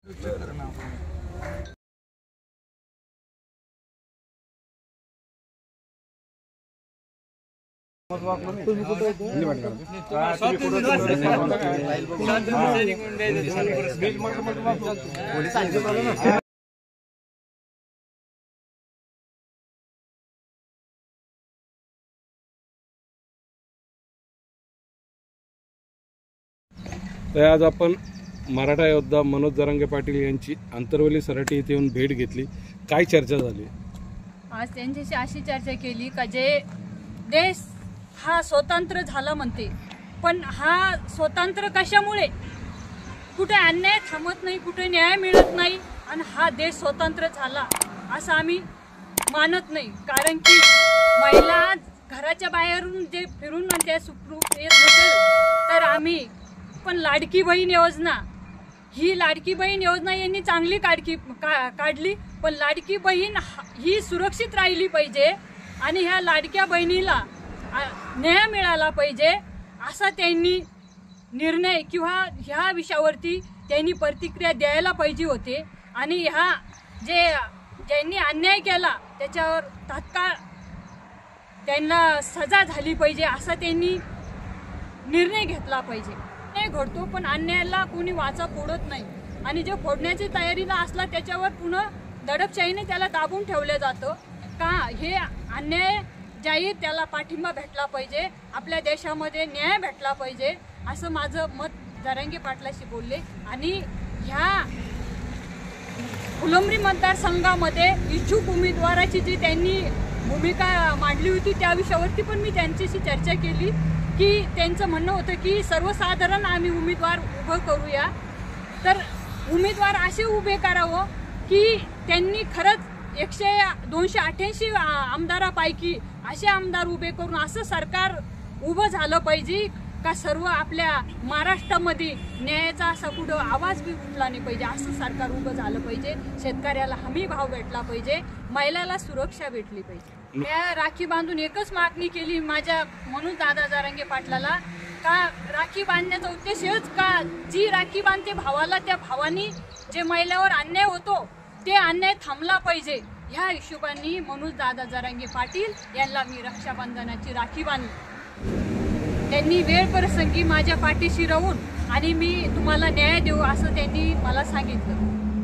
तर आज आपण मराठा योद्धा मनोज जरांगे पाटील यांची आंतरवली सराटी येथे येऊन भेट घेतली। काय चर्चा झाली? आज त्यांच्याशी अशी चर्चा केली का जे देश हा स्वतंत्र झाला म्हणते, पण हा स्वतंत्र कशामुळे? कुठे अन्याय थांबत नाही, कुठे न्याय मिळत नाही आणि हा देश स्वतंत्र झाला असं आम्ही मानत नाही। कारण की महिला घराच्या बाहेरून जे फिरून ते सुखरूप येत नसेल तर आम्ही पण लाडकी बहीण योजना, ही लाडकी बहीण योजना यांनी चांगली काढली, पण लाडकी बहीण ही सुरक्षित राहिली पाहिजे आणि ह्या लाडक्या बहिणीला न्याय मिळाला पाहिजे असा त्यांनी निर्णय किंवा ह्या विषयावरती त्यांनी प्रतिक्रिया द्यायला पाहिजे होते। आणि ह्या ज्यांनी अन्याय केला त्याच्यावर तात्काळ त्यांना सजा झाली पाहिजे असा त्यांनी निर्णय घेतला पाहिजे। घडतो पण अन्यायाला कोणी वाचा फोडत नाही आणि जे फोडण्याची तयारीला असला त्याच्यावर पुन्हा दडपशाहीने त्याला दाबून ठेवलं जातं का हे अन्याय जाहीर त्याला पाठिंबा भेटला पाहिजे, आपल्या देशामध्ये न्याय भेटला पाहिजे असं माझं मत जरांगे पाटलाशी बोलले। आणि ह्या फुलंब्री मतदारसंघामध्ये इच्छुक उमेदवाराची जी त्यांनी भूमिका मांडली होती त्या विषयावरती पण मी त्यांच्याशी चर्चा केली की त्यांचं म्हणणं होतं की सर्वसाधारण आम्ही उमेदवार उभं करूया, तर उमेदवार असे उभे करावं की त्यांनी खरंच 288 आमदारापैकी असे आमदार उभे करून असं सरकार उभं झालं पाहिजे का सर्व आपल्या महाराष्ट्रामध्ये न्यायाचा असा कुठं आवाज बी उठला नाही पाहिजे, असं सरकार उभं झालं पाहिजे। शेतकऱ्याला हमी भाव भेटला पाहिजे, महिलाला सुरक्षा भेटली पाहिजे। त्या राखी बांधून एकच मागणी केली माझ्या मनोज दादा जरांगे पाटलाला का राखी बांधण्याचा उद्देश हेच का जी राखी बांधते भावाला त्या भावानी जे महिलावर अन्याय होतो ते अन्याय थांबला पाहिजे। ह्या हिशोबाने मनोज दादा जरांगे पाटील यांना मी रक्षाबंधनाची राखी बांधली। त्यांनी वेळ प्रसंगी माझ्या पाठीशी राहून आणि मी तुम्हाला न्याय देऊ असं त्यांनी मला सांगितलं।